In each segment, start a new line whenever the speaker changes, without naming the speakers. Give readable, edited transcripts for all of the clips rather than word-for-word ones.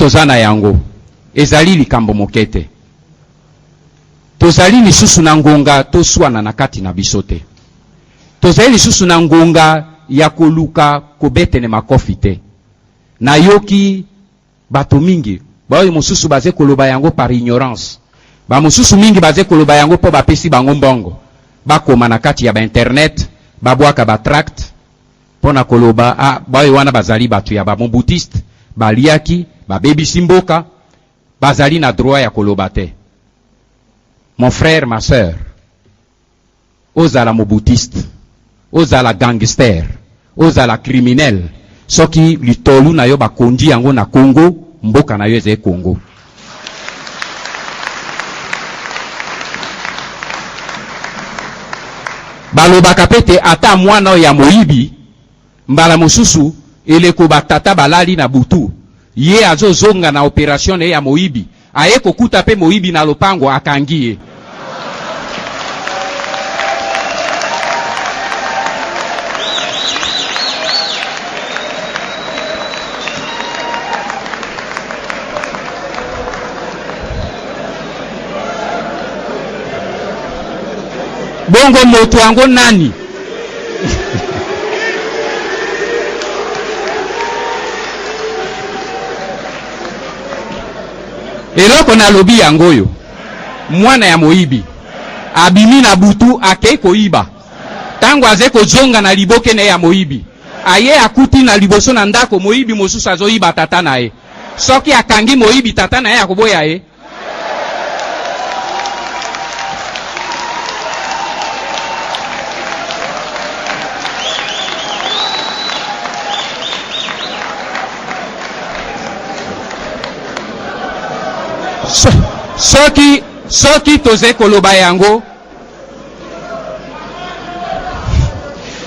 tozana yango ezali likambo mokete tozali lisusu na ngonga toswana na kati na bisote tozali lisusu na ngonga ya koluka kobetene makofi te na yoki bato mingi baoyo mosusu baze koloba yango par ignorance ba mosusu mingi baze koloba yango po bapesi bango mbongo bakoma na kati ya ba internet babwaka ba tract pona koloba baoyo wana bazali bato ya ba mobutiste baliaki babebisi mboka bazali na droit ya koloba te. Mon frère, ma sœur, ozala mobutiste, ozala gangster, ozala criminel, soki litolu na yo bakondi yango na Congo, mboka na yo eze Congo. Balobaka pete ata mwana ya moyibi, mbala mosusu, eleko batata balali na butu, ye azo zonga na operation ya moyibi, aye kokuta pe moyibi na lopango akangie. Bongo moto yango nani? Eloko na lobi yango yo. Mwana ya moyibi. Abimi na butu akei koiba. Tango aze kozonga na liboke ne ya moyibi. Aye akuti na liboso na ndako moyibi mosusu azoiba tata na ye. Soki akangi moyibi tata na ye akoboya ye. Soki toze koloba yango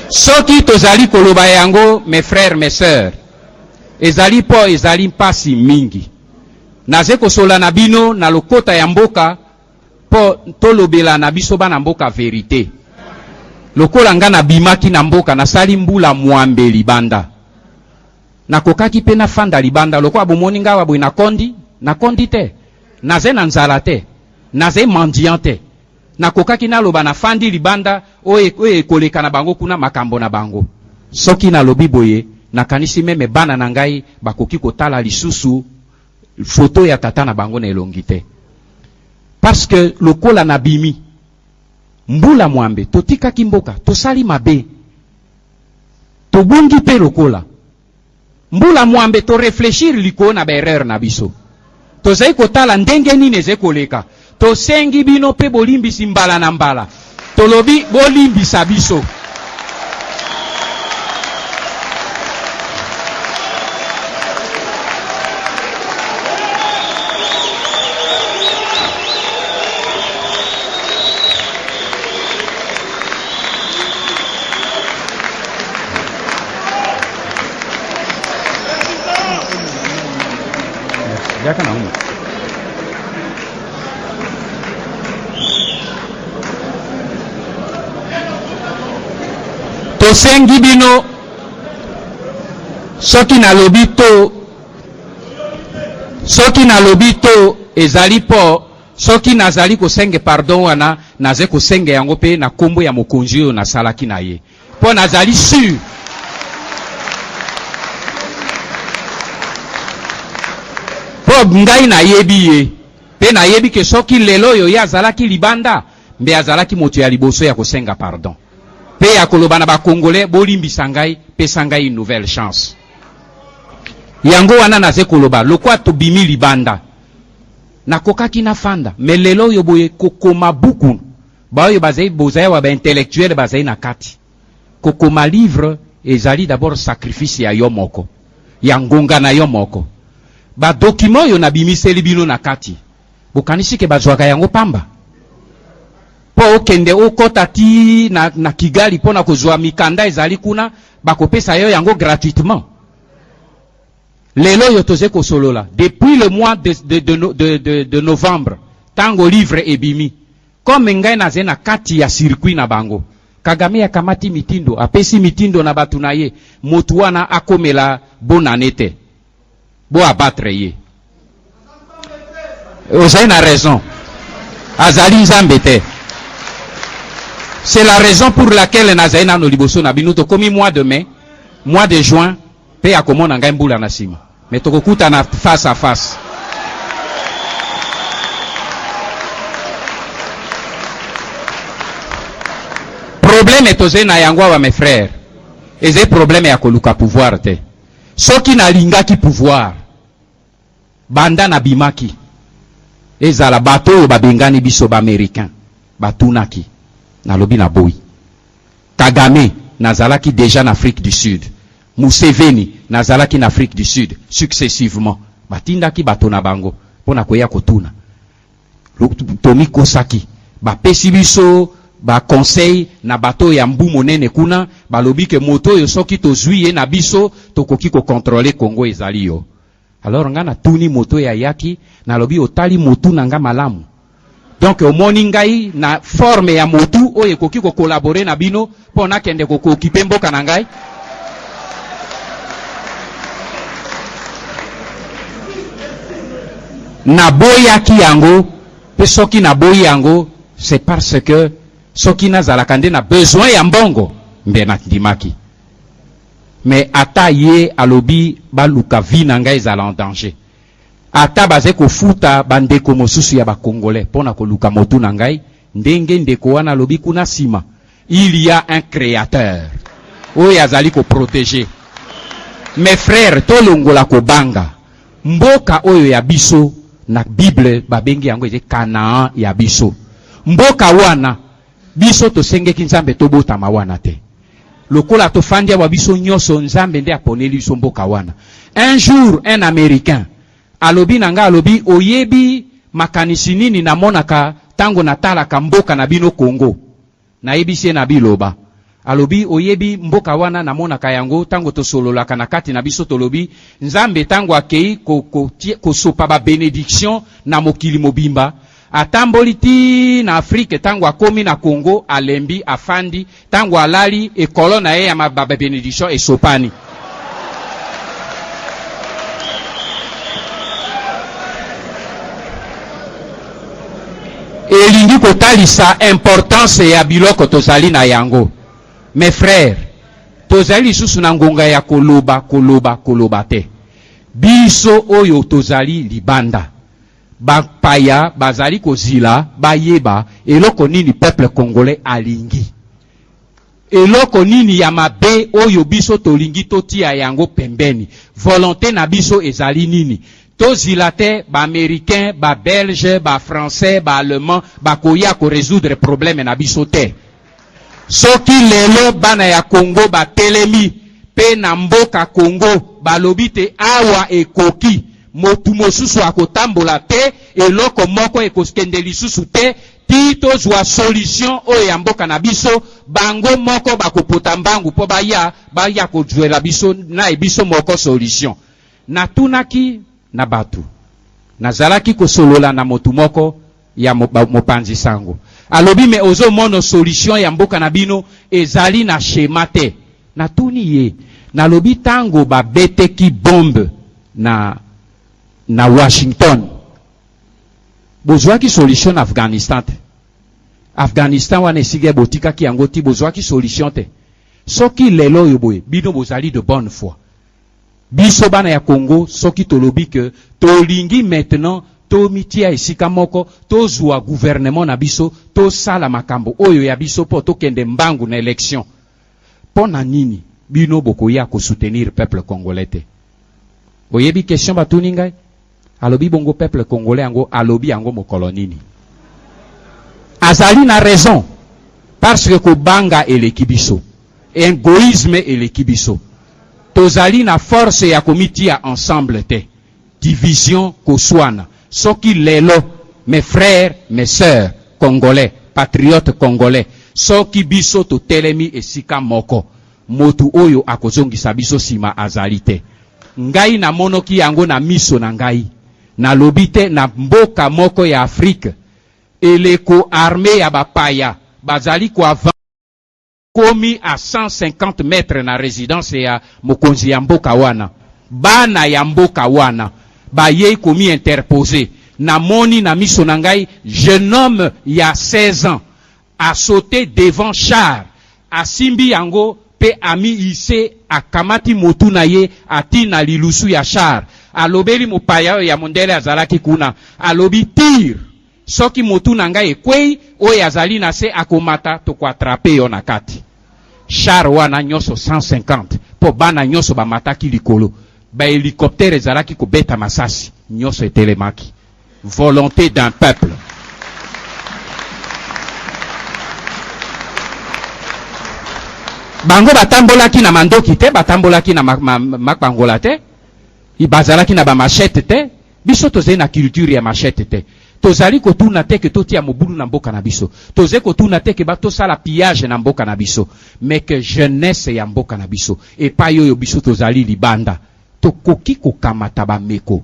soki tozali koloba yango mes frères mes sœurs ezali po ezali mpasi mingi naze kosola na bino na lokota ya mboka po tolobela na biso bana mboka verité lokola nga na bimaki na mboka nasali mbula mwambe libanda nakokaki pe na fanda libanda lokola bomoni nga wabwe na kondi te naze na nzala te naze mendiant te nakokaki naloba na fandi libanda oye koleka na bango kuna makambo na bango soki na lobi boye nakanisi meme bana na ngai bakoki kotala lisusu foto ya tata na bango na elongi te parce que lokola na bimi mbula mwambe totikaki mboka tosali mabe tobungi pe lokola mbula mwambe to réfléchir liko na berreur na biso tozai kotala ndenge nini eze koleka tosengi bino pe bolimbisi mbala na mbala tolobi bolimbisa biso tosengi bino soki na lobi to ezali po soki nazali kosenge pardon wana naze kosenge yango pe na kombo ya mokonzi oyo nasalaki na ye po nazali sûr po ngai na yebi ye pe na yebi ke soki lelo yo ya azalaki libanda mbe azalaki moto ya liboso ya kosenga pardon pe ya koloba na ba Congolais bolimbisa ngai pesa ngai une nouvelle chance yango wana naze koloba lokwa tobimi libanda nakokaki na fanda me lelo yo boye kokoma buku baoyo bazai bozai wa ba intellectuel bazai na kati kokoma livre ezali d'abord sacrifice ya yo moko ya ngonga na yo moko ba document yo nabimiseli bino na kati bokanisi ke bazwaka yango pamba po okende okota ti na Kigali pona kozwa mikanda ezali kuna bakopesa yo yango gratuitement lelo yo toze kosolola depuis le mois de novembre tango livre ebimi comme ngai naze na kati ya circuit na bango Kagame ya kamati mitindo apesi mitindo na batu na ye motu wana akomela bonane te bo abatre ye Ozali na raison. Azali nzambe te. C'est la raison pour laquelle nazali na no liboso na bino to komi mois de mai, mois de juin, pe akomona ngai mbula na sima. Mais tokokuta na face à face. Problème est osé na yango wa mes frères. Et c'est problème ya koluka pouvoir te. Soki na lingaki pouvoir. Banda na bimaki. Ezala bato babengani biso ba américain. Batunaki. Na lobi na boy. Kagame nazalaki déjà en Afrique du Sud. Museveni nazalaki en Afrique du Sud successivement. Batindaki bato na bango pona koya kotuna. Tomi Kosaki ba pesi biso ba conseil na bato ya mbu monene kuna balobi ke moto yo soki tozwi ye na biso tokoki ko contrôler Congo ezali yo. Alors nga na tuni moto ya yaki na lobi otali motu na nga malamu. Donc omoni ngai na forme ya motu oyo ekoki ko collaborer na bino pona kende ko occuper mboka na ngai. Na boyaki yango pe soki na boyi yango c'est parce que soki nazalaka nde na besoin ya mbongo mbe na ndimaki. Mais ata ye alobi baluka vi na ngai ezala en danger. Ata baze kofuta bandeko mosusu ya bakongolais pona koluka motu na ngai ndenge ndeko wana alobi kuna sima. Il y a un créateur oyo azali ko protéger. Mes frères tolongola ko banga mboka oyo ya biso na Bible babengi yango eze Canaan ya biso. Mboka wana biso tosengeki nzambe tobotama wana te. Lokola tofandia wa biso nyoso nzambe nde aponeli biso mboka wana. Un jour un américain alobi nanga alobi oyebi makanisi nini namonaka tango natalaka mboka na bino Congo. Nayebisie na biloba. Alobi oyebi mboka wana namonaka yango tango tosololaka na kati na biso tolobi nzambe tango akei kosopa ba bénédiction na mokili mobimba. Atamboli ti na Afrique tango akomi na Congo alembi afandi tango alali ekolo na ye ya ba bénédiction esopani. Elingi kotalisa importance ya biloko tozali na yango. Mes frères, tozali susu na ngonga ya koloba te. Biso oyo tozali libanda. Bapaya bazali kozila bayeba eloko nini peuple congolais alingi. Eloko nini ya mabe oyo biso tolingi totia yango pembeni. Volonté na biso ezali nini. Tozila te ba américain, ba belge, ba français, ba allemand, ba koya ko résoudre problème na biso te. Soki lelo bana ya Congo ba telemi pe na mboka Congo balobi te awa ekoki motu mosusu akotambola te eloko moko ekoskende lisusu te ti tozwa solution oyo ya mboka na biso bango moko bakopota mbangu po baya kozwela biso na ebiso moko solution. Natunaki na batu nazalaki kosolola na motu moko ya mopanzi sango alobi me ozo mono solution ya mboka na bino ezali na schéma te. Natuni ye nalobi tango babeteki bombe na Washington bozwaki solution na Afghanistan te. Afghanistan wana esige botikaki yango ti bozwaki solution te. Soki lelo yo boye bino bozali de bonne foi. Biso bana ya Congo soki tolobi ke tolingi maintenant to mitia esika moko tozwa gouvernement na biso to sala makambo oyo ya biso po to kende mbangu na élection. Pona nini bino bokoya ko soutenir peuple congolais te. Oyebi question batuni ngai alobi bongo peuple congolais ango alobi ango mokolo nini. Azali na raison parce que ko banga eleki biso. Egoïsme eleki biso. Tozali na force ya komitia ensemble te. Division koswana. Soki lelo, mes frères, mes sœurs, congolais, patriotes congolais, soki biso to telemi esika moko, motu oyo akozongisa biso sima azalite. Ngai na monoki yango na miso na ngai, na lobite na mboka moko ya Afrique, eleko armée ya bapaya, bazali kwa komi à 150 mètres na résidence ya mokonzi ya mboka wana. Bana ya mboka wana. Baye komi interposé. na moni na miso na ngai jeune homme il y a 16 ans a sauté devant char asimbi yango pe ami ise akamati motu na ye ati na lilusu ya char alobeli mopaya ya mondele azalaki kuna alobi tire soki motu na ngai ekwei oyo azali na se akomata tokoatrape yo na kati char wana nyonso 150 po bana nyonso bamataki likolo ba hélicoptère ezalaki kobeta masasi nyonso etelemaki volonté d'un peuple. Bango batambolaki na mandoki te, batambolaki na makbangola te, ibazalaki na ba machette te, biso tozali na culture ya machette te. Tozali kotuna te ke totia mobulu na mboka na biso. Tozali kotuna te ke bato sala pillage na mboka na biso, mais que jeunesse ya mboka na biso et pa yo biso tozali libanda. Tokoki kokamata ba meko.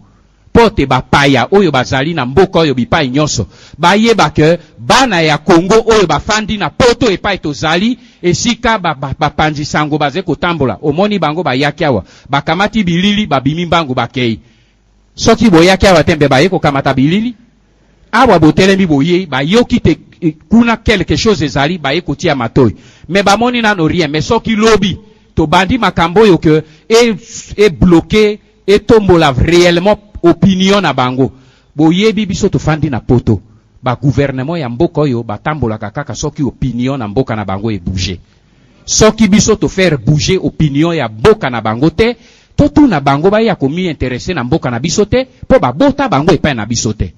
Pote bapaya oyo bazali na mboka oyo bipai nyonso bayeba ke bana ya Congo oyo bafandi na poto epai tozali esika bapanzisango baze kotambola omoni bango bayaki awa bakamati bilili babimi mbango bakei soki boyaki awa tembe baye kokamata bilili awa botelemi boye bayoki te kuna quelque chose ezali baye kotia matoi me bamoni nano rien mais soki lobi to bandi makambo oyo ke est bloqué et tombola réellement opinion na bango boyebi biso tofandi na poto ba gouvernement ya mboka oyo batambola kaka soki opinion na mboka na bango e bouger soki biso to faire bouger opinion ya mboka na bango te totu na bango ba ya komi intéressé na mboka na biso te po ba bota bango epai na biso te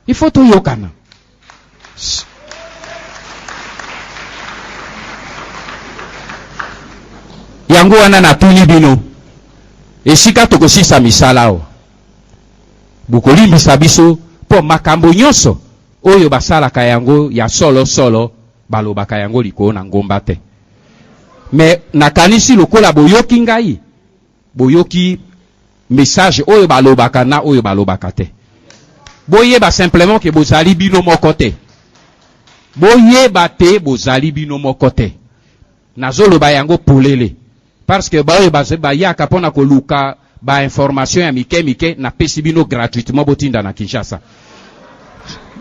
il faut to yokana yango wana na tuni bino esika tokosisa misala o bokolimbisa biso po makambo nyonso oyo basalaka yango ya solo solo balobaka yango likolo na ngomba te mais nakanisi lokola boyoki ngai boyoki message oyo balobaka na oyo balobaka te boyeba simplement ke bozali bino moko te boyeba te bozali bino moko te nazoloba yango polele parce que baoyo bayaka pona koluka ba information ya mike na pesi bino gratuitement botinda na Kinshasa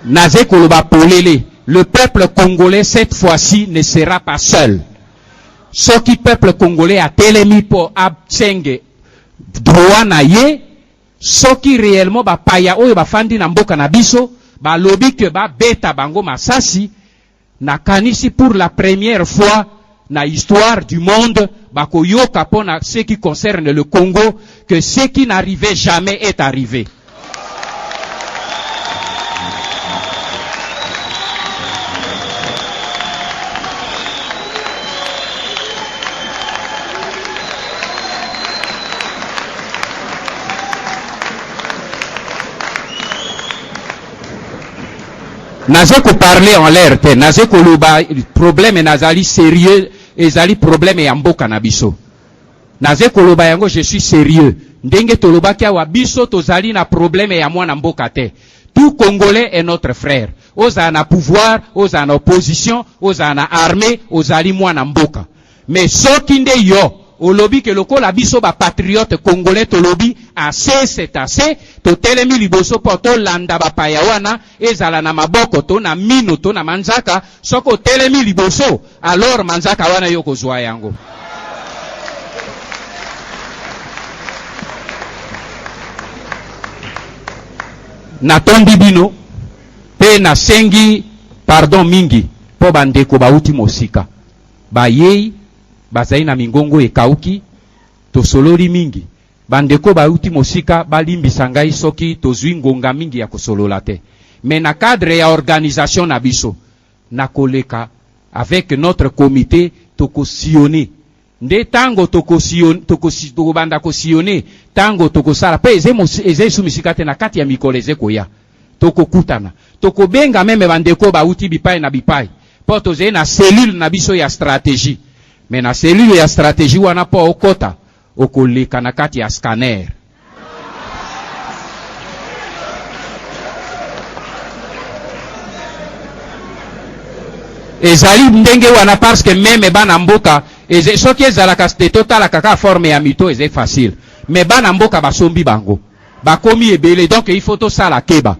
naze koloba polele le peuple congolais cette fois-ci ne sera pas seul soki peuple congolais a telemi po absenge droit na ye soki réellement ba paya oyo bafandi na mboka na biso ba lobi ke ba beta bango masasi na kanisi pour la première fois na histoire du monde bakoyoka pona ce qui concerne le Congo que ce qui n'arrivait jamais est arrivé. Naze ko parler en l'air te, naze ko luba problème nazali sérieux, ezali problème ya mboka na biso. Naze ko luba yango je suis sérieux. Ndenge to luba kia wa biso tozali na problème ya mwana mboka te. Tout Congolais est notre frère. Oza na pouvoir, oza na opposition, oza na armée, ozali mwana mboka. Mais soki nde yo olobi ke lokola biso ba patriote congolais to lobi assez c'est assez to telemi liboso po to landa ba paya wana ezala na maboko to na mino to na manzaka soko telemi liboso alors manzaka wana yoko zwa yango na tondi bino pe na sengi pardon mingi po bandeko bauti mosika ba yei bazai na mingongo ekauki tosololi mingi bandeko bauti mosika balimbisa ngai soki tozwi ngonga mingi ya kosolola te mais na cadre ya organisation na biso na koleka avec notre comité tokosione nde tango tokobanda kosione tango tokosala pe eze sumisika te na kati ya mikolo eze koya tokokutana tokobenga meme bandeko bauti bipai na bipai po tozali na cellule na biso ya stratégie mais na cellule ya stratégie wana po okota okoleka na kati ya scanner ezali ndenge wana parce que meme bana mboka soki ezalaka te totala kaka forme ya mito eze facile mais bana mboka basombi bango bakomi ebele, donc il faut to sala keba.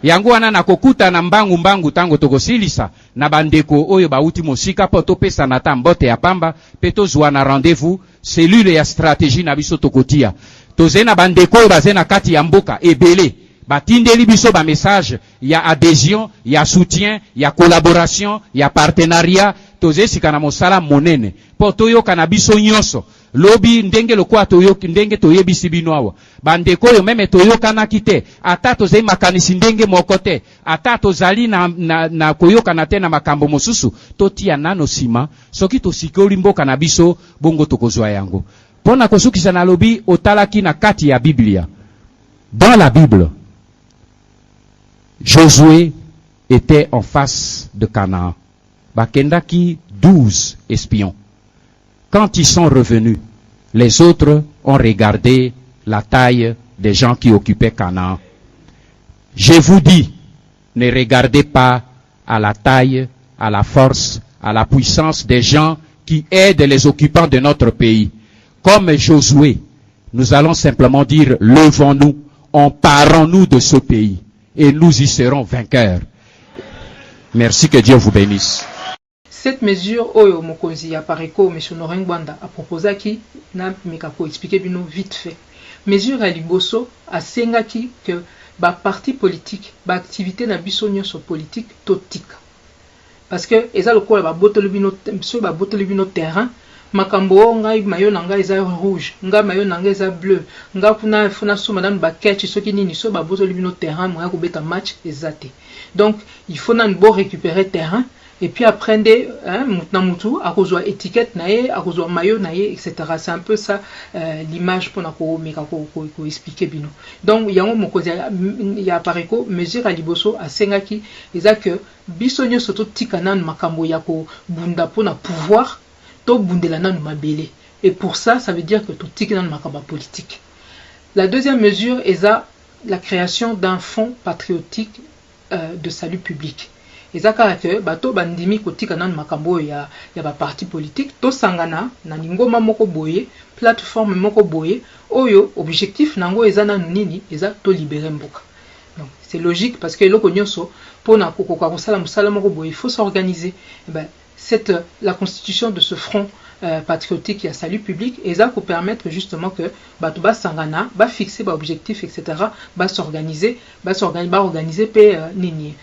Yango wana na kokuta na mbangu tango tokosilisa na bandeko oyo bauti mosika po topesa na ta mbote ya pamba pe tozwa na rendez-vous cellule ya stratégie na biso tokotia. Toze na bandeko oyo baze na kati ya mboka ebele batindeli biso ba message ya adhésion, ya soutien, ya collaboration, ya partenariat. Toze sika na mosala monene po toyoka na biso nyonso lobi ndenge lokwa toyoki ndenge toyebisi bino awa bandeko yo meme toyoka na kite ata tozali makanisi ndenge moko te ata tozali na koyoka na te na makambo mosusu totia nano sima soki tosikoli mboka na biso bongo tokozwa yango pona kosukisa na lobi otalaki na kati ya Biblia. Dans la Bible, Josué était en face de Canaan. Bakendaki 12 espions. Quand ils sont revenus, les autres ont regardé la taille des gens qui occupaient Canaan. Je vous dis, ne regardez pas à la taille, à la force, à la puissance des gens qui aident les occupants de notre pays. Comme Josué, nous allons simplement dire, levons-nous, emparons-nous de ce pays et nous y serons vainqueurs. Merci, que Dieu vous bénisse.
Cette mesure, Oyo Mokonzi Apareko, M. Norengwanda, a proposé qui n'a pas expliqué vite fait. Mesure à Liboso a sengaki que ba parti politique, ba activité na bisonyo sur politique totika. Parce que eza lokola ba botolibino terrain, makambo ngai mayo nanga eza rouge, nga mayo nanga eza bleu, nga funa so madame ba catch soki nini so ba botolibino terrain moya ko beta match ezate. Donc il faut nan bo récupérer terrain. Et puis après, mutu akozwa étiquette nae, akozwa maillot nae, etc. C'est un peu ça l'image pour nous expliquer bino. Donc il y a un mokozi ya pareko mesure à liboso à sengaki, eza que bisonyo soto tikanan makambo ya ko bunda pour na pouvoir, to bundela nan mabele. Et pour ça, ça veut dire que tout tikanan makamba politique. La deuxième mesure est la création d'un fonds patriotique de salut public. Ezaka que bato bandimi kotika nan makambo ya ba parti politique to sangana na ngoma moko boye plateforme moko boye oyo objectif nango ezana nini eza to libérer mboka. Donc c'est logique parce que loko nyonso pona kokoka kosala musala moko boye il faut s'organiser. La constitution de ce front patriotique et à salut public et ça pour permettre justement que bato ba sangana ba fixer ba objectif etc. ba organiser pe nini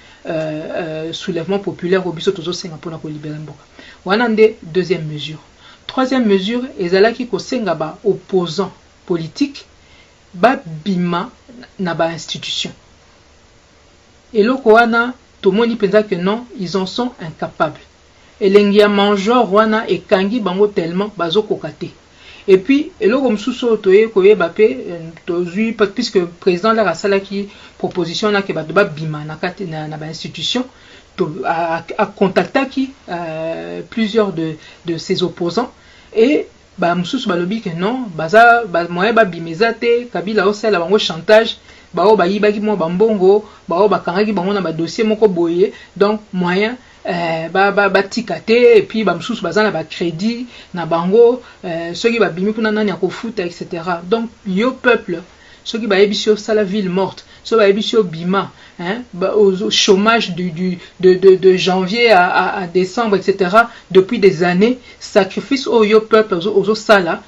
soulèvement populaire au biso tozo senga pona ko libérer mboka. Wana nde deuxième mesure. Troisième mesure ezalaki ko senga ba opposants politiques ba bima na ba institution. Et loko wana tomoni penza que non, ils en sont incapables. Elengia manjor wana ekangi bango tellement bazo kokate. Et puis eloko msuso toye koyeba pe tozui puisque président la rasala qui proposition na ke bato ba bima na kati na ba institution a contacté plusieurs de ses opposants et ba msusu balobi que non baza moyen ba bimezate Kabila osala bango chantage bao ba yibaki mo bambongo bao bakangaki bango na ba dossier moko boye donc moyen ba tikate et puis ba msusu bazana ba crédit na bango ceux qui ba bimi kuna nani akofuta etc. Donc yo peuple ceux qui ba ebisio sala ville morte ceux ba ebisio bima au chômage de janvier à décembre etc. depuis des années sacrifice au yo peuple aux sala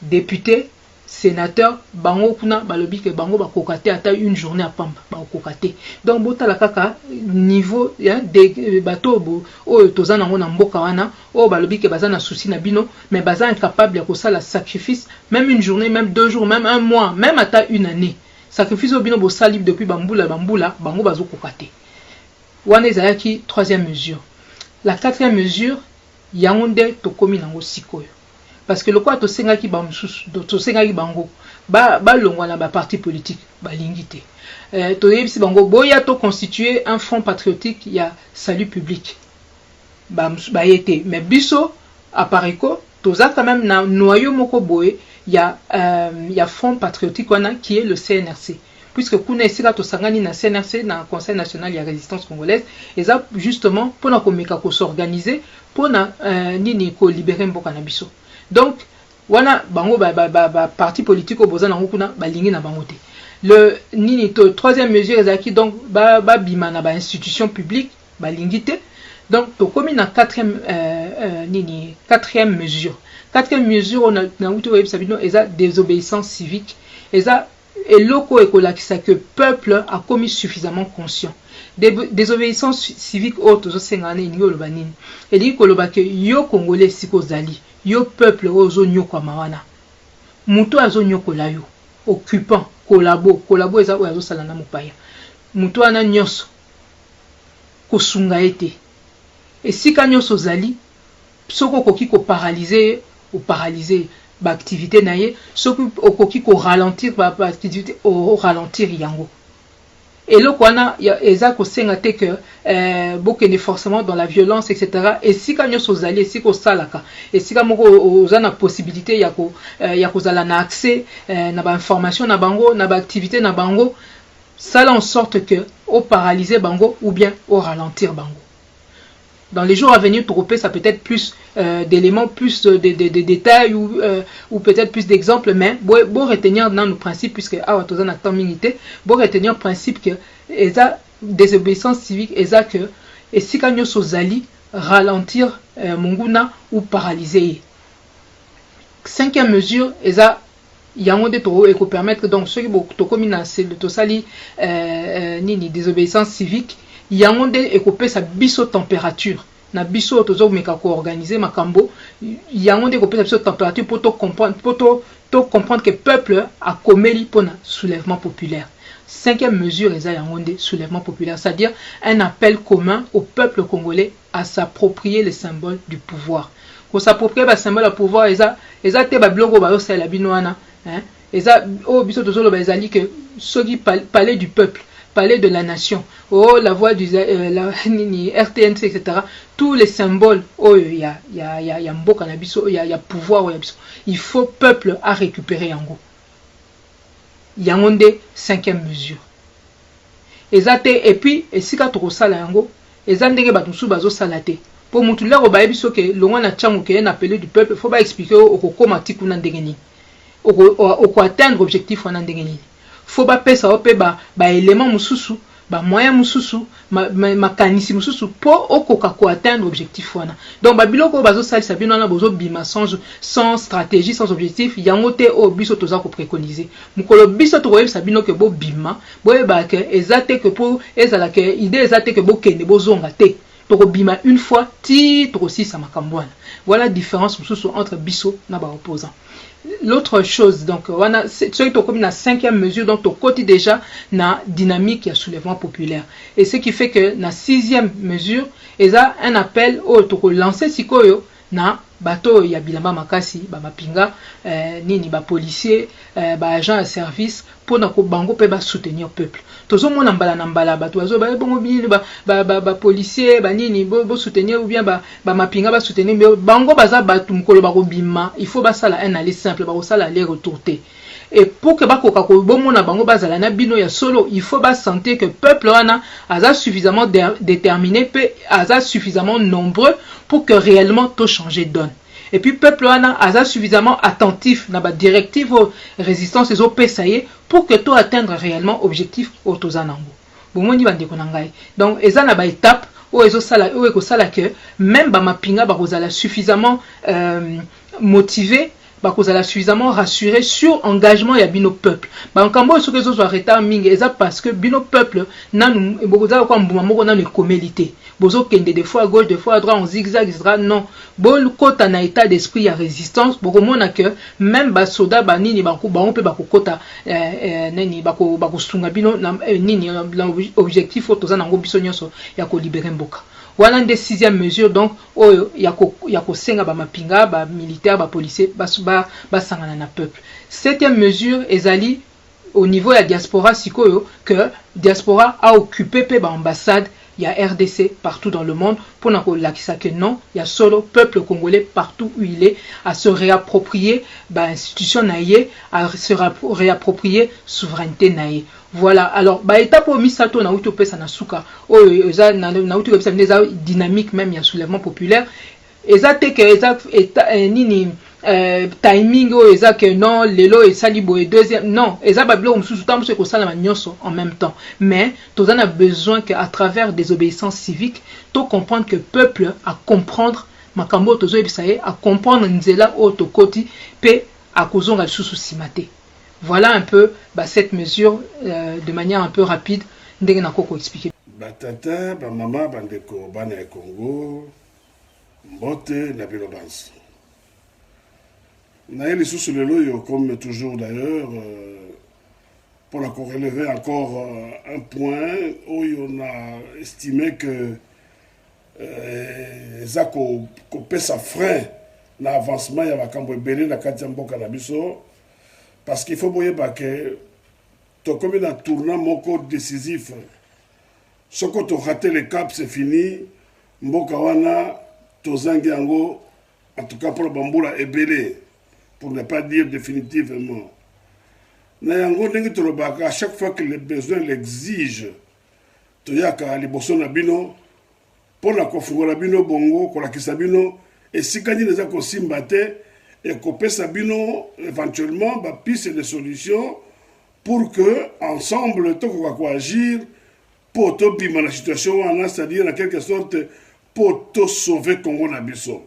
député sénateur bango kuna balobi ke bango ba kokate ata une journée à pamba ba kokate donc botala kaka niveau de bato o tozana ngo na mboka wana o balobi ke bazana souci na bino mais bazana incapable ya kosala sacrifice même une journée même 2 jours même un mois même ata une année sacrifice au bino bo salib depuis bambula bango bazo kokate wana ezayaki troisième mesure. La quatrième mesure yangonde tokomi nango sikoyo. Parce que le quoi to sengaki bango ba longwa na ba parti politique ba lingité to yebisi bango boya to constituer un front patriotique ya salut public ba yete mais biso apareko toza quand même na noyau moko boye ya front patriotique wana qui est le CNRC puisque kuna esika to sangani na CNRC na Conseil national ya résistance congolaise et ça justement pour na komeka ko s'organiser pour na nini ko libérer mboka na biso. Donc wana bango ba parti politique oboza na kuna balingi na bango te le nini to troisième mesure ezaki donc ba bima na ba institution publique ba lingité. Donc to komi na quatrième mesure. Quatrième mesure on a na uto web sabino eza désobéissance civique. Eza eloko ekolakisa que peuple a commis suffisamment conscient. Désobéissance civique autre zo sengane ni oloba nini. Eli koloba ke yo congolais sikozali, yo peuple ozo nyoko mawana. Muto azo nyoko la yo. Occupant, collabo eza oyo azosala na mopaya. Mutu wana nyonso kosunga ete. Esika nyonso ozali, soko okoki koparalyser ou paralyser ba activité na ye, soko okoki ko ralentir ba activité o ralentir yango. Et là, eza kosenga te que bokende forcément dans la violence, etc. Et si quand nous sommes allés, si qu'on salaka, et si quand nous avons la possibilité, ya kozala na accès, na ba information na bango, na ba activité na bango, ça là en sorte que au paralyser bango ou bien au ralentir bango. Dans les jours à venir, Toropé, ça peut être plus d'éléments, plus de détails ou peut-être plus d'exemples, mais bon retenir dans nos principes, puisque Awatozan a tant minité, bon retenir le principe que eza désobéissance civique, eza que et si quand nous sommes ralentir monguna ou paralyser. Cinquième mesure, eza yango de toro et ko permettre donc ceux qui to komina c'est de to sali nini désobéissance civique. Yango nde ekopesa biso température na biso tozo meka ko organiser makambo yango nde ekopesa biso température pour to comprendre que peuple a comeli pona soulèvement populaire. Cinquième mesure eza yango nde soulèvement populaire, c'est-à-dire un appel commun au peuple congolais à s'approprier les symboles du pouvoir. Ko s'approprier ba symbole du pouvoir eza te ba biloko ba yo sala bino wana hein eza o biso tozo lo ba ezali que soki palais du peuple, palais de la nation, oh la voix du la RTNC, etc. Tous les symboles, oh il y a mboka na biso, il y a pouvoir, il faut peuple à récupérer yango. Yango nde cinquième mesure. Et puis et si ka to sala yango, ezandenge batusu bazo salate. Pour mutu lero ba biso ke longa na chango ke na appelé du peuple, faut pas expliquer okokoma tikuna ndengeni. Oko atteindre objectif wana ndengeni. Faut pas pesa ope ba élément mususu ba moyen mususu makanisi mususu pour okoka ko atteindre objectif wana. Donc ba biloko bazo salisa bino na bozo bima sans stratégie, sans objectif, yango te o biso toza ko préconiser. Mukolo biso to koyebisa bino ke bo bima, boyeba ke ezate ke pour ezala ke idée ezate ke bo kende bozonga te. To ko bima une fois ti to ko sisa makambo wana. Voilà la différence mususu entre biso na ba opposant. L'autre chose, donc, on a celui qui comme la cinquième mesure, donc au côté déjà na dynamique et soulèvement populaire. Et ce qui fait que la sixième mesure, il y a un appel au toko lancer sikoyo na bateau ya bilamba makasi ba mapinga nini ba policier ba agent de service pour na ko bango pe ba soutenir peuple. Tozo mona mbala na mbala bato azo ba bongo bini ba policier ba nini bo soutenir ou bien ba mapinga ba soutenir bango baza batu mkolo ba ko bima, il faut ba sala un aller simple ba ko sala aller retour te. Et pour que bakoka ko bomona bango bazala na bino ya solo, il faut ba sentir que peuple wana aza suffisamment déterminé pe aza suffisamment nombreux pour que réellement tout changer donne. Et puis peuple wana aza suffisamment attentif na ba directive résistance et OPSAE pour que tout atteindre réellement objectif autozanango. Bomoni bande konangai. Donc eza na ba étape o ezo sala o eko sala que même ba mapinga ba kozala suffisamment motivé bakozala suffisamment rassuré sur engagement ya bino peuple. Ba nkambo so kezo so retard mingi eza parce que bino peuple nanu bokozala kwa mbuma moko nanu ekomélité. Bozo kende des fois à gauche, des fois à droite, en zigzag, etc. Non. Bon kota na état d'esprit ya résistance, bokomona que même ba soda ba nini ba ko ba on peut ba kota nani ba ko sunga bino nini objectif toza nango biso nyonso ya ko libérer mboka. Voilà une des sixième mesure donc yako senga ba mapinga ba militaire ba policier ba sangana na peuple. Septième mesure ezali au niveau de la diaspora sikoyo que diaspora a occupé pe ba ambassade il y a RDC partout dans le monde pour n'avoir l'acquis que non il y a solo peuple congolais partout où il est à se réapproprier ba institution naie à se réapproprier souveraineté naie. Voilà, alors ba étape au misato na uto pesa na suka o eza na uto pesa neza dynamique même ya soulèvement populaire eza te que eza nini timing oyo eza que non lelo esali boye deuxième non eza babiloko mosusu ntango mosusu ekosalama nyonso en même temps mais toza na besoin que à travers des obéissances civiques to comprendre que peuple à comprendre makambo oyo tozoyebisa ye à comprendre nzela oyo tokoti mpe akozonga lisusu nsima te. Voilà un peu cette mesure de manière un peu rapide ndenge nakoko expliquer.
Batata bamama bandeko bana ya Congo mbote na bino banso na yeli sous le loyo comme toujours d'ailleurs pour la relever encore un point où on a estimé que zako kopesa frein na avancement ya makambo ebele na kati ya mboka na biso parce qu'il faut boyeba que to comme un tournant moko décisif soko to raté le cap c'est fini mboka wana tozangi yango en tout cas pour la bambula ebele pour ne pas dire définitivement. À chaque fois que les besoins l'exigent, toyaka liboso na bino pour la konfungola bino bongo kola kisabino et si kani les akosimba te et kopesa bino éventuellement ba piste de solutions pour que ensemble to ko agir pour to bima la situation wana, c'est-à-dire en quelque sorte pour to sauver Congo na biso.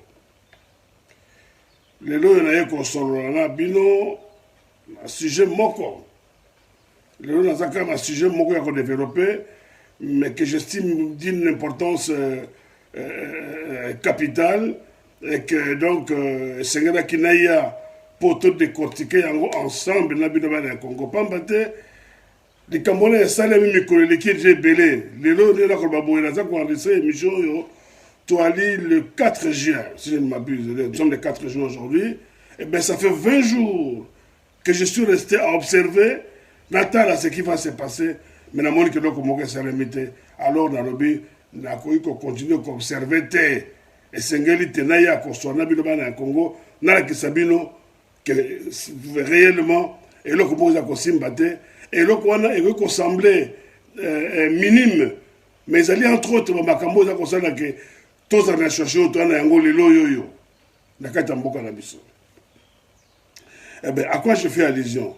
Lelo na yeko solo na bino un sujet moko. Lelo na zaka un sujet moko ya ko développer mais que j'estime d'une importance capitale et que donc sengera kinaya pour tout décortiquer yango ensemble na bino ba na Congo pambate di kamone salami mikolo lekije belé lelo ne la ko baboye na zaka enregistrer émission yo Toali le 4 juin, si je ne m'abuse, nous sommes le 4 juin aujourd'hui, et bien ça fait 20 jours que je suis resté à observer Natal à ce qui va se passer, mais na moni que donc mon s'est limité. Alors dans le but, na ko continuer à observer et sengeli tenaya ko sona biloba na Congo, na ki sabino que réellement et le ko za ko simbate et le ko na et ko semblait minime, mais il y a entre autres makambo za ko sala que tous en cherché autour de yango lelo yoyo na kati mboka na biso. Eh ben à quoi je fais allusion?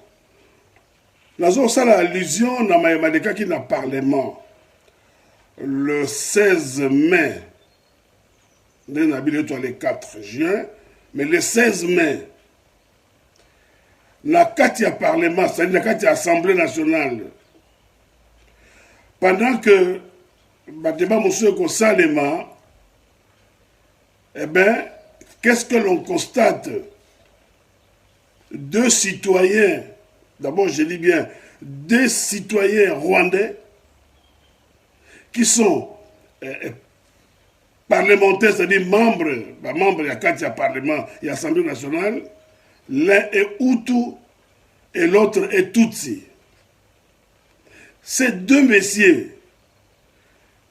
Nazo sala allusion na mayemadeka ki na parlement le 16 mai na bile to le 4 juin mais le 16 mai na kati ya parlement, c'est-à-dire na kati ya assemblée nationale pendant que débat monsieur ko salema. Eh bien, qu'est-ce que l'on constate? Deux citoyens, d'abord je dis bien, deux citoyens rwandais qui sont parlementaires, c'est-à-dire membres de la Katia Parlement et Assemblée nationale, l'un est Hutu et l'autre est Tutsi. Ces deux messieurs,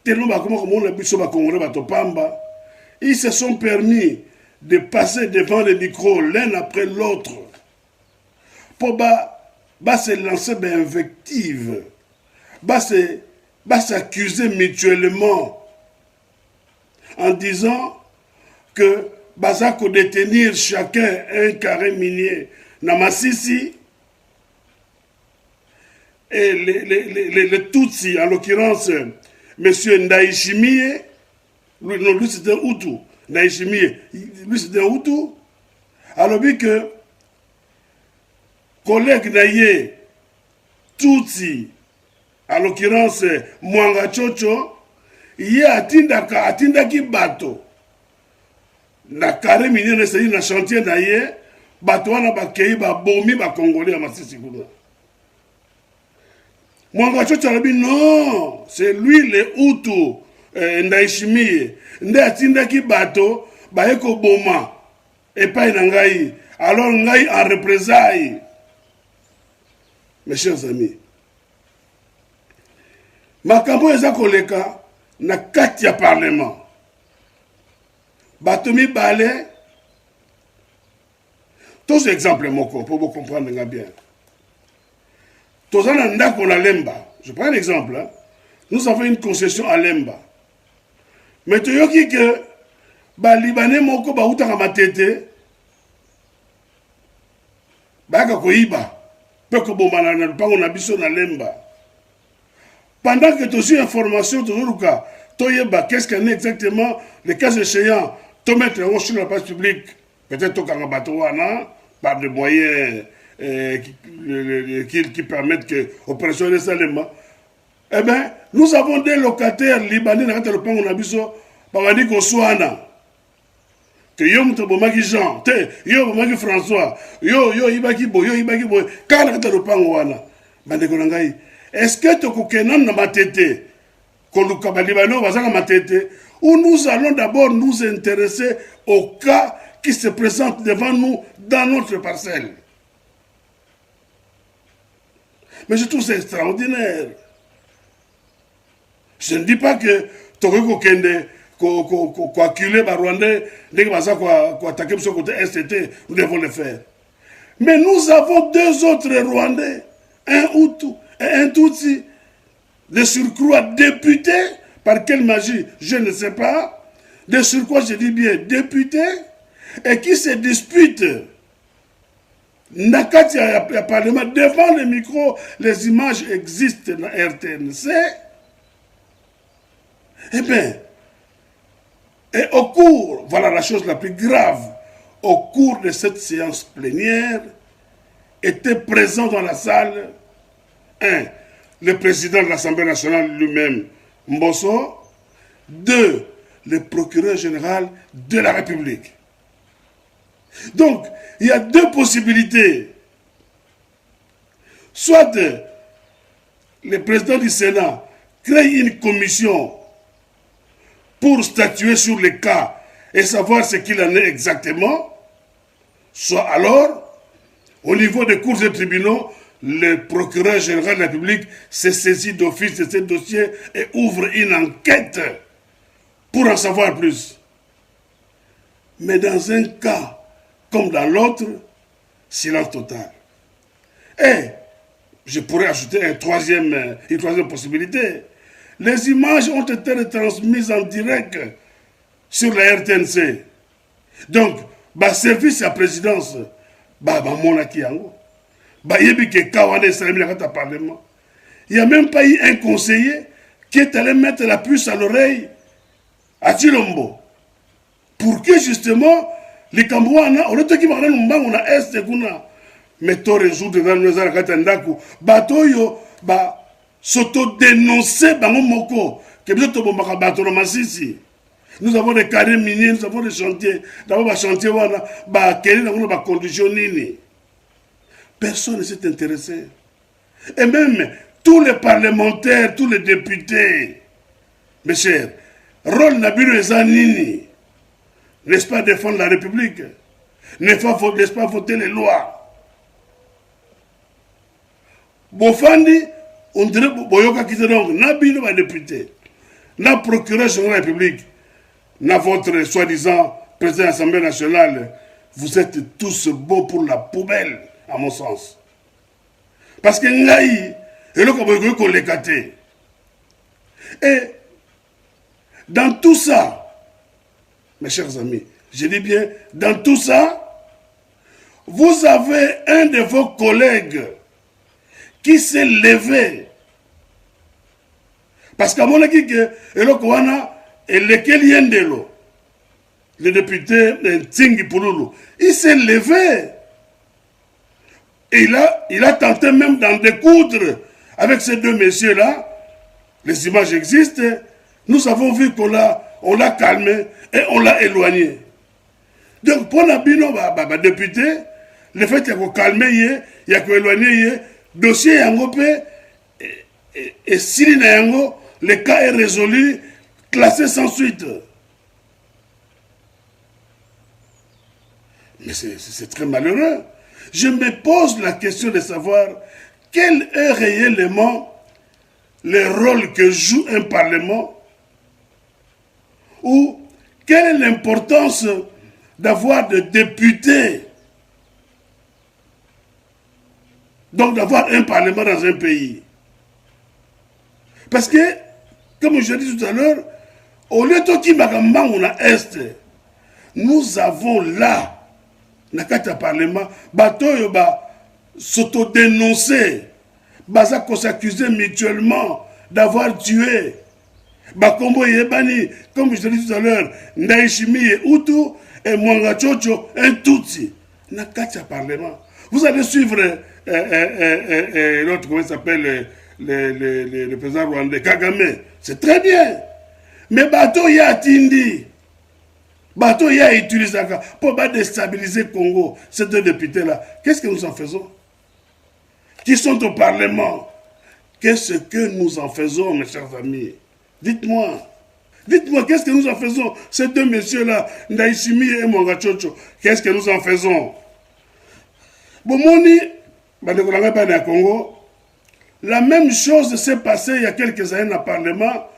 ils se sont permis de passer devant les micros l'un après l'autre pour se lancer des invectives, s'accuser mutuellement en disant que Bazako détenir chacun un carré minier na Masisi et les Tutsi, en l'occurrence M. Ndaishimie, lui c'était un Hutu, Ndaishimie, lui c'était un Hutu, alors que collègue Naye Tutsi, en l'occurrence Mwanga Chocho, il atindaki bato na carré minier na chantier Naye, bato wana bakei ba bomi ba Congolais à Masisi kuna. Mwanga Chocho alobi non, c'est lui le Hutu Ndaishimie, nde atindaki bato baye ko boma epai na ngai, alors ngai en représailles. Mes chers amis, makambo eza koleka na kati ya parlement. Bato mibale, tous exemples moko pour vous comprendre bien. Tous en ndako na Lemba. Je prends un exemple. Hein. Nous avons une concession à Lemba. Mais tu yoki que ba Libanais moko ba utaka matete baka koiba pe ko bomana na lupango na biso na lemba. Pendant que tu as information toujours cas toyeba qu'est-ce qu'en est exactement les cas échéants to mettre sur la place publique peut-être au Kangabatouana par des moyens qui permettent que l'opération de Salema. Eh bien, nous avons des locataires libanais dans le pan on a biso babandi ko soana que yo muto bomaki Jean te yo bomaki François yo ibaki boy kana kata le pan wana bande ko ngai est-ce que to kokena na matete ko luka balibano bazanga matete ou nous allons d'abord nous intéresser au cas qui se présente devant nous dans notre parcelle. Mais je trouve ça extraordinaire. Je ne dis pas que Toriko Kende, quoi acculer les Rwandais, dès que ça quoi attaquer sur côté STT, nous devons le faire. Mais nous avons deux autres Rwandais, un Hutu et un Tutsi, de surcroît députés, par quelle magie, je ne sais pas, de surcroît, je dis bien députés, et qui se disputent. Nakati a parlement devant le micro, les images existent dans RTNC. Eh bien, et au cours, voilà la chose la plus grave, au cours de cette séance plénière, était présent dans la salle, le président de l'Assemblée nationale lui-même, Mbosso, 2, le procureur général de la République. Donc, il y a deux possibilités. Soit le président du Sénat crée une commission pour statuer sur les cas et savoir ce qu'il en est exactement, soit alors, au niveau des cours et tribunaux, le procureur général de la République se saisit d'office de ce dossier et ouvre une enquête pour en savoir plus. Mais dans un cas comme dans l'autre, silence total. Et je pourrais ajouter une troisième possibilité. Les images ont été retransmises en direct sur la RTNC. Donc, service à présidence, monaki yango. Il n'y a même pas eu un conseiller qui est allé mettre la puce à l'oreille à Chilombo. Pour que justement, les Cambouana, on a dit qu'on a est mais to résoudre dans nos arcatandaku, batoyo, s'auto-dénoncer, moko, que bien to bomba bateau masisi. Nous avons des carrés miniers, nous avons des chantiers. D'abord, les chantiers, quelles sont les conditions? Personne ne s'est intéressé. Et même tous les parlementaires, tous les députés, mes chers, rôle Nabiru et Zanini, n'est-ce pas défendre la République? N'est-ce pas voter les lois? Bofandi, on dirait Boyoka qui donc, Nabiru va député, na procureur général de la République, na votre soi-disant président de l'Assemblée nationale, vous êtes tous beaux pour la poubelle, à mon sens. Parce que Ngaï, et là, qu'on les caté. Et dans tout ça, mes chers amis, je dis bien, dans tout ça, vous avez un de vos collègues qui s'est levé. Parce qu'à mon avis, le député Tsingi Pouloulou, il s'est levé. Et il a tenté même d'en découdre avec ces deux messieurs-là. Les images existent. Nous avons vu qu'on l'a calmé et on l'a éloigné. Donc, pour Nabino, député, le fait qu'il y a calmé, il y a éloigné, le dossier et si le cas est résolu, classé sans suite. Mais c'est très malheureux. Je me pose la question de savoir quel est réellement le rôle que joue un parlement ou quelle est l'importance d'avoir des députés, donc d'avoir un parlement dans un pays. Parce que, comme je l'ai dit tout à l'heure, au lieu de Est, nous avons là, dans le parlement, s'autodénoncer, baza ko s'accuser mutuellement d'avoir tué. Bakombo Yebani, comme je l'ai dit tout à l'heure, Ndaishimi et Hutu et Mwanga Chocho, un Tutsi. Nakacha Parlement. Vous allez suivre l'autre, comment il s'appelle, le président rwandais, Kagame. C'est très bien. Mais bateau ya Tindi. Bateau ya utilisé pour déstabiliser le Congo. Ces deux députés-là, qu'est-ce que nous en faisons? Qui sont au Parlement? Qu'est-ce que nous en faisons, mes chers amis? Dites-moi. Dites-moi, qu'est-ce que nous en faisons? Ces deux messieurs-là, Ndaishimi et Mwanga Chocho, qu'est-ce que nous en faisons? Bomoni, Congo, la même chose s'est passée il y a quelques années dans le Parlement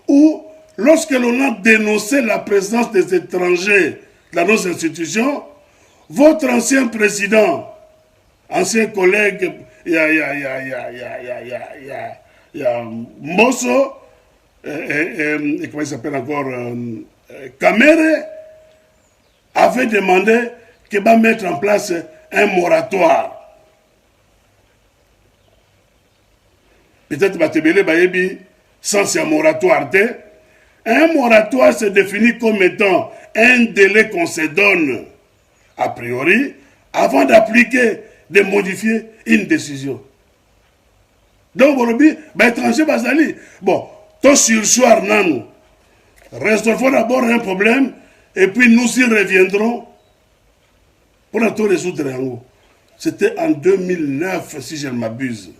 où, lorsque l'on a dénoncé la présence des étrangers dans nos institutions, votre ancien président, ancien collègue, il y a Mosso, et comment il s'appelle encore, Kamere, avait demandé qu'il va mettre en place un moratoire. Peut-être Batebele Bayebi, sans un moratoire. Un moratoire se définit comme étant un délai qu'on se donne, a priori, avant d'appliquer, de modifier une décision. Donc, Borobi, étranger Bazali. Bon, tout sur soir, non. Résolvons d'abord un problème, et puis nous y reviendrons pour tout résoudre. C'était en 2009, si je ne m'abuse.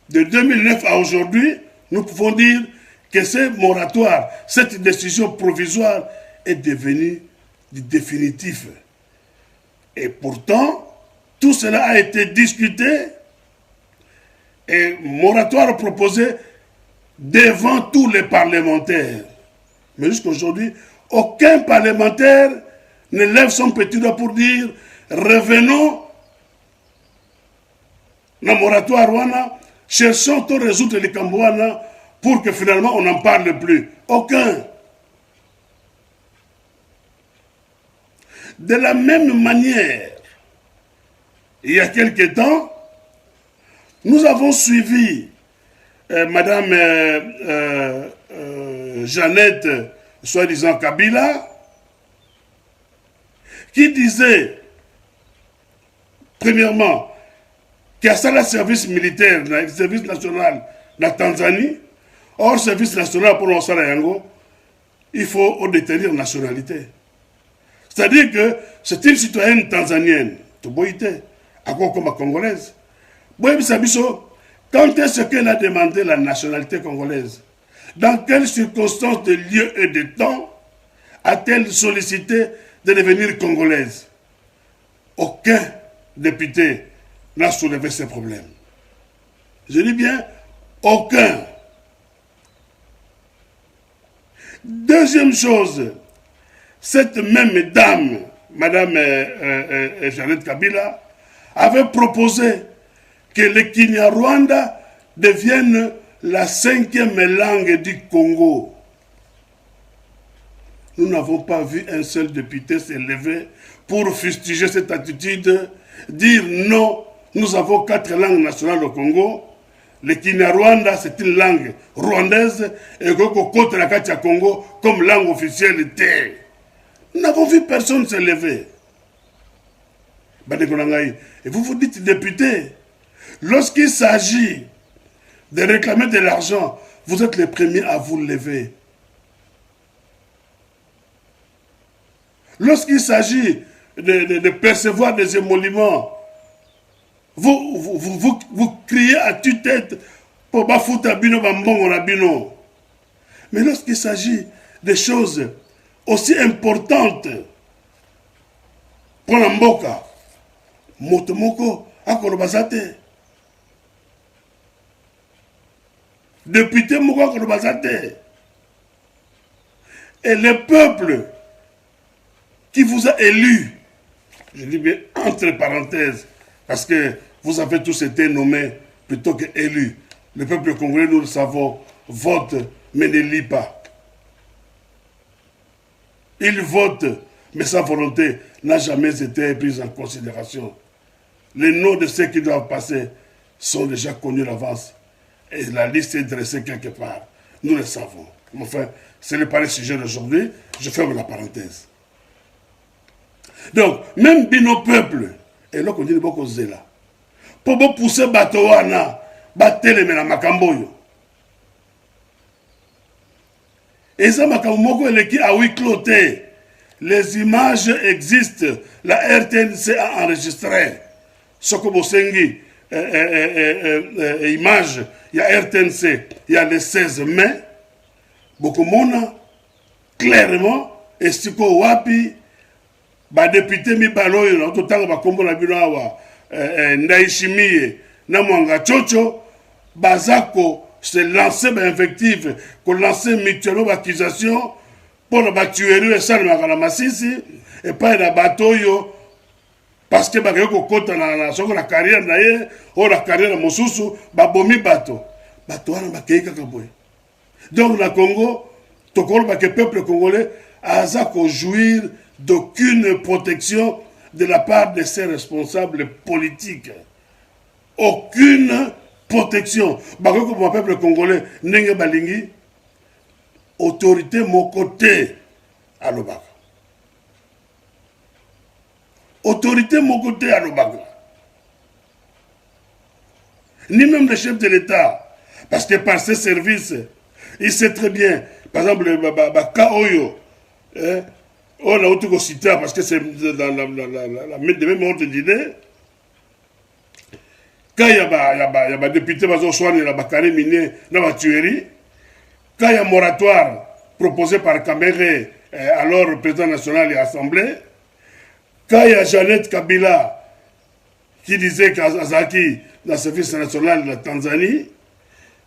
De 2009 à aujourd'hui, nous pouvons dire que ce moratoire, cette décision provisoire est devenue du définitif. Et pourtant, tout cela a été discuté et moratoire proposé devant tous les parlementaires. Mais jusqu'à aujourd'hui, aucun parlementaire ne lève son petit doigt pour dire revenons dans le moratoire wana, cherchons à résoudre les Cambouana pour que finalement on n'en parle plus. Aucun. De la même manière, il y a quelque temps, nous avons suivi Madame Jeannette, soi-disant Kabila, qui disait, premièrement, qu'il y a ça le service militaire, le service national de la Tanzanie, hors service national pour le Sarayango, il faut détenir la nationalité. C'est-à-dire que c'est une citoyenne tanzanienne, Toboïté, à quoi comme congolaise. Quand est-ce qu'elle a demandé la nationalité congolaise? Dans quelles circonstances de lieu et de temps a-t-elle sollicité de devenir congolaise? Aucun député n'a soulevé ces problèmes. Je dis bien, aucun. Deuxième chose, cette même dame, Madame Jeannette Kabila, avait proposé que le Kinyarwanda devienne la 5e langue du Congo. Nous n'avons pas vu un seul député se lever pour fustiger cette attitude, dire non, nous avons 4 langues nationales au Congo. Le Kinyarwanda, c'est une langue rwandaise, et que la Katia Congo comme langue officielle était. Nous n'avons vu personne se lever. Et vous vous dites député, lorsqu'il s'agit de réclamer de l'argent, vous êtes les premiers à vous lever. Lorsqu'il s'agit de percevoir des émoluments, vous criez à tue-tête pour bafuta bino bambongo na bino. Mais lorsqu'il s'agit de choses aussi importantes pour la mboka, motomoko akolobazate. Député moko akolobazate. Et le peuple qui vous a élu, je dis bien entre parenthèses, parce que vous avez tous été nommés plutôt que élus. Le peuple congolais, nous le savons, vote mais ne lit pas. Il vote Mais sa volonté n'a jamais été prise en considération. Les noms de ceux qui doivent passer sont déjà connus d'avance. Et la liste est dressée quelque part. Nous le savons. Enfin, ce n'est pas le sujet d'aujourd'hui. Je ferme la parenthèse. Donc, même nos peuples, et là, on dit beaucoup de là. Pour pousser Batoana, Bateleme na Makamboyo. Et ça, Makamoko, elle est qui a huis cloté. Les images existent. La RTNC a enregistré. Soko Sengi, image, il y a RTNC, il y a le 16 mai. Bokomona, clairement, et Siko Wapi, député Mibaloyo, tout le temps, Bakombo na Binawa, Ndaishimiye, Namwanga Chocho, Bazako, se lancer l'invective, qu'on lance mutuellement l'accusation pour la tuerie et ça, le Massisi, et pas la bateau, parce que bakoko kota na soko na carrière na ye, ou la carrière mosusu, bomi bateau. Bateau wana bakeika kaboy. Donc na Congo, tokolo ba que peuple congolais a jouir d'aucune protection de la part de ses responsables politiques. Aucune protection. Bakoko pour le peuple congolais nenge balingi autorité mon côté à l'Obaka. Autorité mon côté à l'Obaka. Ni même le chef de l'État. Parce que par ses services, il sait très bien, par exemple, le Kaoyo, on a autre cité parce que c'est dans la même ordre d'idée. Quand il y a des députés qui ont soigné la Bakary Miné dans la tuerie, quand il y a un moratoire proposé par Kamere, alors président national et assemblée, quand il y a Jeannette Kabila qui disait qu'Azaki, dans le service national de la Tanzanie,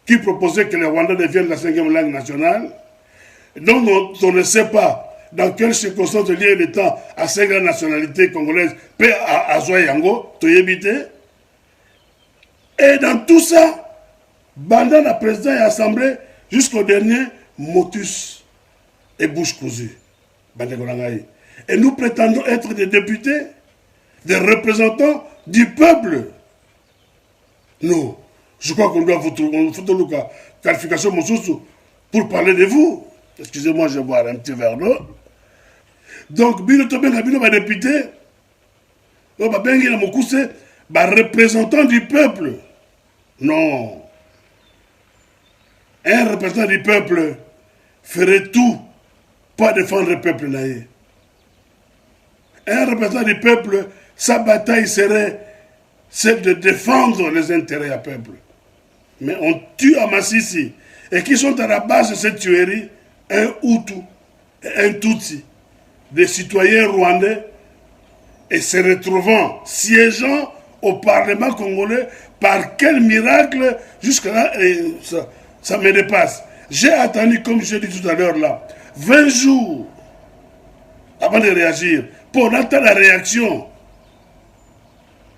qui proposait que les Rwandais deviennent la 5e langue nationale, donc on ne sait pas dans quelles circonstances liées le temps à ces grandes nationalités congolaises peut à Yango, Toyebite. Et dans tout ça, pendant la présidence et l'Assemblée, jusqu'au dernier, motus et bouche cousue. Et nous prétendons être des députés, des représentants du peuple. Non. Je crois qu'on doit vous trouver une qualification pour parler de vous. Excusez-moi, je vais boire un petit verre d'eau. Donc, Bino Tobenga, Bino, député, représentant du peuple. Non. Un représentant du peuple ferait tout pour défendre le peuple. Un représentant du peuple, sa bataille serait celle de défendre les intérêts du peuple. Mais on tue à Massissi. Et qui sont à la base de cette tuerie, un Hutu et un Tutsi, des citoyens rwandais, et se retrouvant, siégeant au Parlement congolais, par quel miracle, jusque-là, ça me dépasse. J'ai attendu, comme je l'ai dit tout à l'heure là, 20 jours avant de réagir, pour attendre la réaction.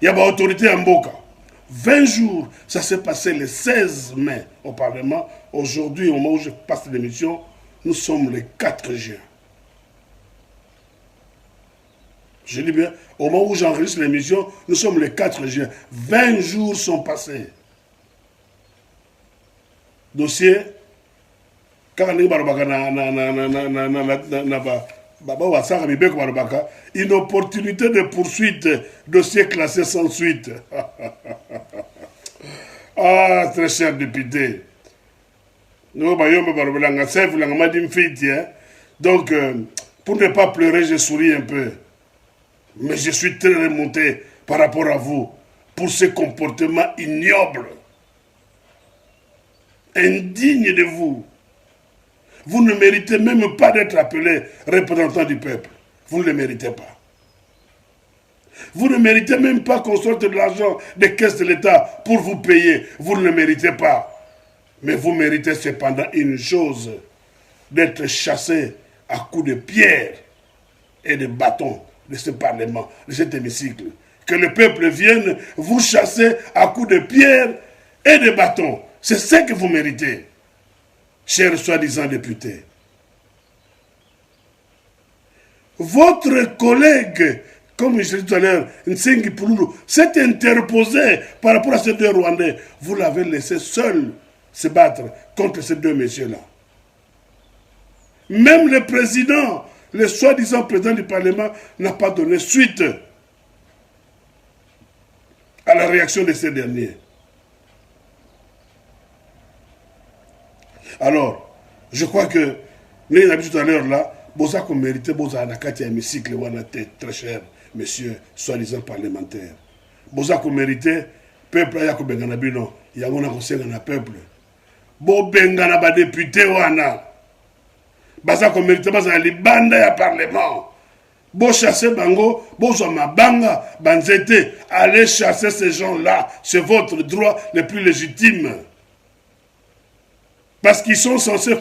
Il y a une autorité en Mboka. 20 jours, ça s'est passé le 16 mai au Parlement. Aujourd'hui, au moment où je passe l'émission, nous sommes le 4 juin. Je dis bien, au moment où j'enregistre l'émission, nous sommes le 4 juin. 20 jours sont passés. Dossier, quand on une opportunité de poursuite, dossier classé sans suite. Ah, très cher député. Donc, pour ne pas pleurer, je souris un peu. Mais je suis très remonté par rapport à vous pour ce comportement ignoble, indigne de vous. Vous ne méritez même pas d'être appelé représentant du peuple. Vous ne le méritez pas. Vous ne méritez même pas qu'on sorte de l'argent des caisses de l'État pour vous payer. Vous ne le méritez pas. Mais vous méritez cependant une chose, d'être chassé à coups de pierre et de bâton de ce Parlement, de cet hémicycle. Que le peuple vienne vous chasser à coups de pierre et de bâton. C'est ce que vous méritez, chers soi-disant députés. votre collègue, comme je l'ai dit tout à l'heure, Nsengi Pululu, s'est interposé par rapport à ces deux Rwandais. Vous l'avez laissé seul se battre contre ces deux messieurs-là. Même le président, le soi-disant président du Parlement, n'a pas donné suite à la réaction de ces derniers. Alors, je crois que, nous l'avons dit tout à l'heure là, Boza qu'on méritait, Boza Anakati à hémicycle, très cher, monsieur, soi-disant parlementaire. Boza qu'on méritait, peuple, Yako Benganabino, Yangona Kosengana peuple. Bo Bengana ba député wana. Baza qu'on méritait, Baza Libanda ya parlement. Bo chasser Bango, Bozo Mabanga, Banzete, allez chasser ces gens-là, c'est votre droit le plus légitime. Parce qu'ils sont censés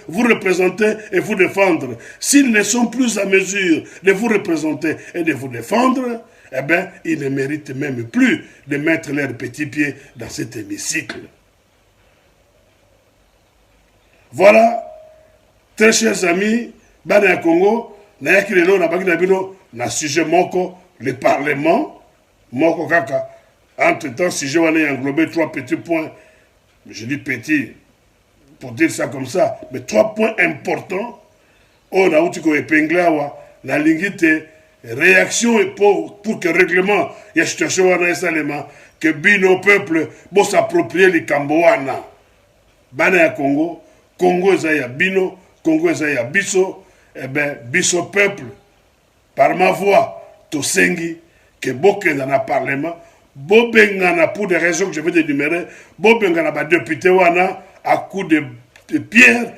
vous représenter et vous défendre. S'ils ne sont plus à mesure de vous représenter et de vous défendre, eh bien, ils ne méritent même plus de mettre leurs petits pieds dans cet hémicycle. Voilà, très chers amis, Bana Congo, na sujet moko, le Parlement, moko kaka. Entre-temps, sujet wana englobé 3 petits points. Je dis petits, pour dire ça comme ça, mais 3 points importants. On a outil épinglé la lingite réaction pour que le règlement y a situation que bino peuple bon s'approprier les Kamboana. Bana ya Congo, Congo ezaya bino, Congo ezaya biso, eh ben biso peuple par ma voix tosengi que bokenda na parlement, bobengana pour des raisons que je vais énumérer, bobengana ba député wana à coups de pierre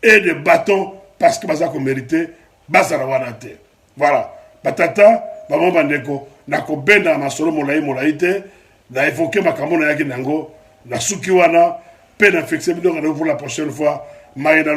et de bâton parce que baza ko mérité bazara wana te. Voilà. Batata, maman bandeko, nako benda masolo molai te, na évoquer makambo na yaki nango, na suki wana, pe na fixe bidon pour la prochaine fois, maïda.